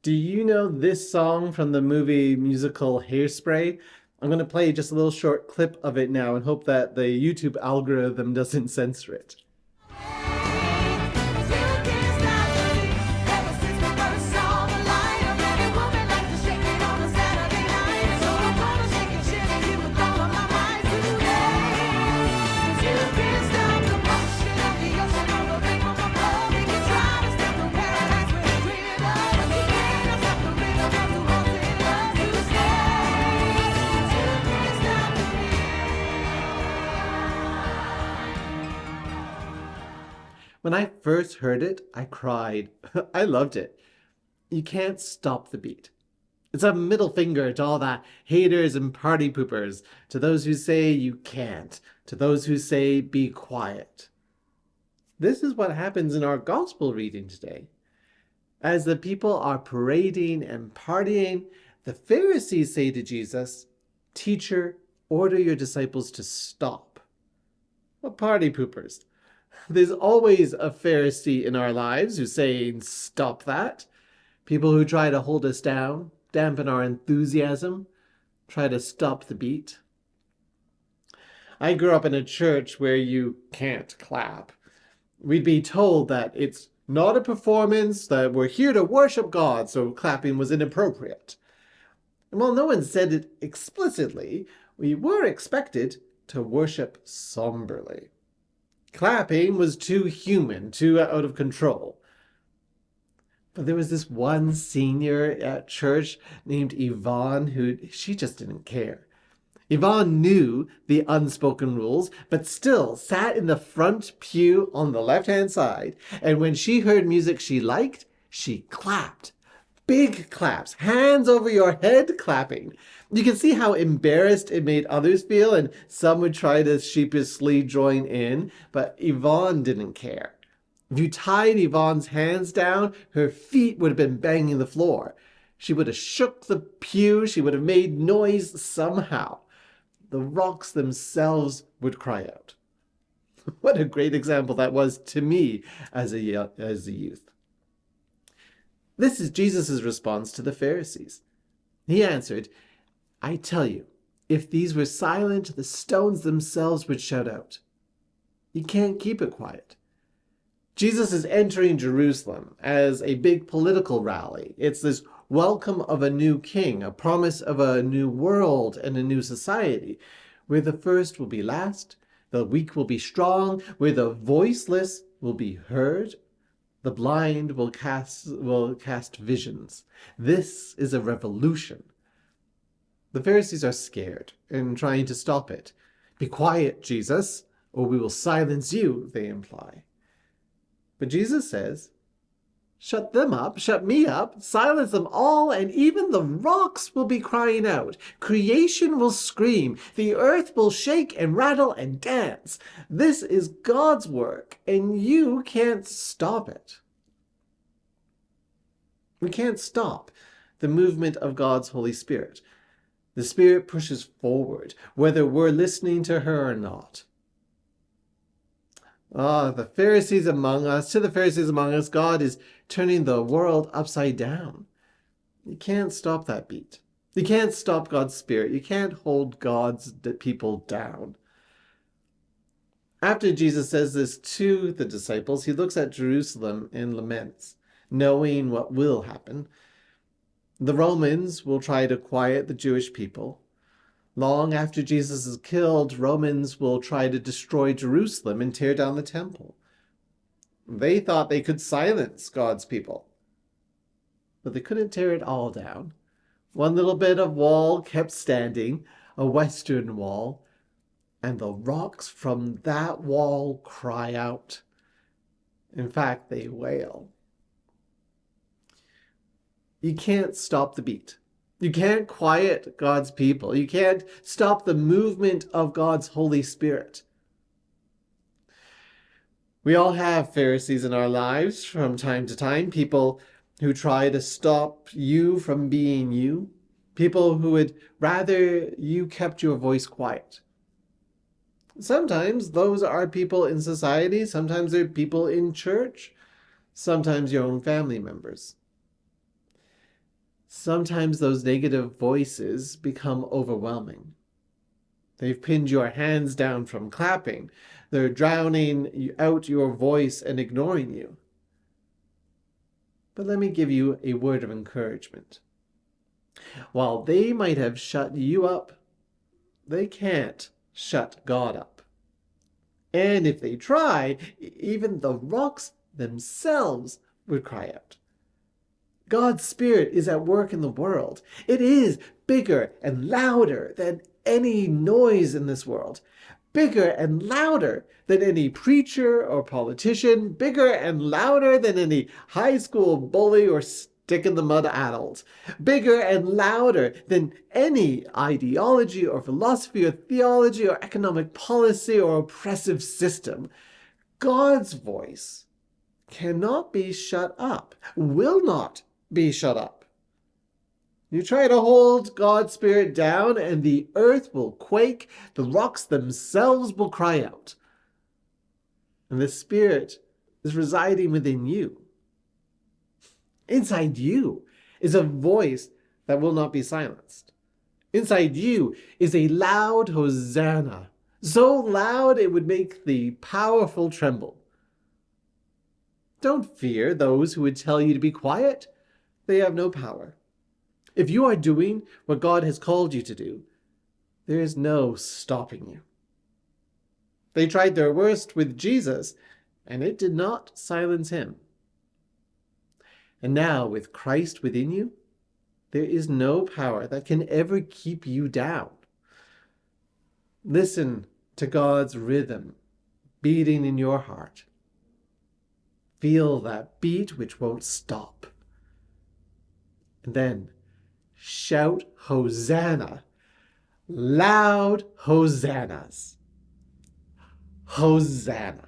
Do you know this song from the movie musical Hairspray? I'm going to play just a little short clip of it now and hope that the YouTube algorithm doesn't censor it. When I first heard it, I cried. I loved it. You can't stop the beat. It's a middle finger to all the haters and party poopers, to those who say you can't, to those who say be quiet. This is what happens in our gospel reading today. As the people are parading and partying, the Pharisees say to Jesus, "Teacher, order your disciples to stop." What party poopers? There's always a Pharisee in our lives who's saying, "Stop that." People who try to hold us down, dampen our enthusiasm, try to stop the beat. I grew up in a church where you can't clap. We'd be told that it's not a performance, that we're here to worship God, so clapping was inappropriate. And while no one said it explicitly, we were expected to worship somberly. Clapping was too human, too out of control. But there was this one senior at church named Yvonne she just didn't care. Yvonne knew the unspoken rules, but still sat in the front pew on the left-hand side, and when she heard music she liked, she clapped. Big claps, hands over your head clapping. You can see how embarrassed it made others feel, and some would try to sheepishly join in, but Yvonne didn't care. If you tied Yvonne's hands down, her feet would have been banging the floor. She would have shook the pew, she would have made noise somehow. The rocks themselves would cry out. What a great example that was to me as a youth. This is Jesus' response to the Pharisees. He answered, "I tell you, if these were silent, the stones themselves would shout out." You can't keep it quiet. Jesus is entering Jerusalem as a big political rally. It's this welcome of a new king, a promise of a new world and a new society, where the first will be last, the weak will be strong, where the voiceless will be heard, the blind will cast visions. This is a revolution. The Pharisees are scared and trying to stop it. "Be quiet, Jesus, or we will silence you," they imply. But Jesus says, "Shut them up, shut me up, silence them all, and even the rocks will be crying out. Creation will scream, the earth will shake and rattle and dance. This is God's work, and you can't stop it." We can't stop the movement of God's Holy Spirit. The Spirit pushes forward, whether we're listening to her or not. To the Pharisees among us, God is turning the world upside down. You can't stop that beat. You can't stop God's Spirit. You can't hold God's people down. After Jesus says this to the disciples, he looks at Jerusalem and laments, knowing what will happen. The Romans will try to quiet the Jewish people. Long after Jesus is killed, Romans will try to destroy Jerusalem and tear down the temple. They thought they could silence God's people, but they couldn't tear it all down. One little bit of wall kept standing, a western wall, and the rocks from that wall cry out. In fact, they wail. You can't stop the beat. You can't quiet God's people. You can't stop the movement of God's Holy Spirit. We all have Pharisees in our lives from time to time, people who try to stop you from being you, people who would rather you kept your voice quiet. Sometimes those are people in society, sometimes they're people in church, sometimes your own family members. Sometimes those negative voices become overwhelming. They've pinned your hands down from clapping. They're drowning out your voice and ignoring you. But let me give you a word of encouragement. While they might have shut you up, they can't shut God up. And if they try, even the rocks themselves would cry out. God's Spirit is at work in the world. It is bigger and louder than any noise in this world. Bigger and louder than any preacher or politician. Bigger and louder than any high school bully or stick-in-the-mud adult. Bigger and louder than any ideology or philosophy or theology or economic policy or oppressive system. God's voice cannot be shut up, will not be shut up. You try to hold God's Spirit down and the earth will quake, the rocks themselves will cry out. And the Spirit is residing within you. Inside you is a voice that will not be silenced. Inside you is a loud Hosanna, so loud it would make the powerful tremble. Don't fear those who would tell you to be quiet. They have no power. If you are doing what God has called you to do, there is no stopping you. They tried their worst with Jesus, and it did not silence him. And now, with Christ within you, there is no power that can ever keep you down. Listen to God's rhythm beating in your heart. Feel that beat which won't stop. And then shout Hosanna, loud hosannas. Hosanna.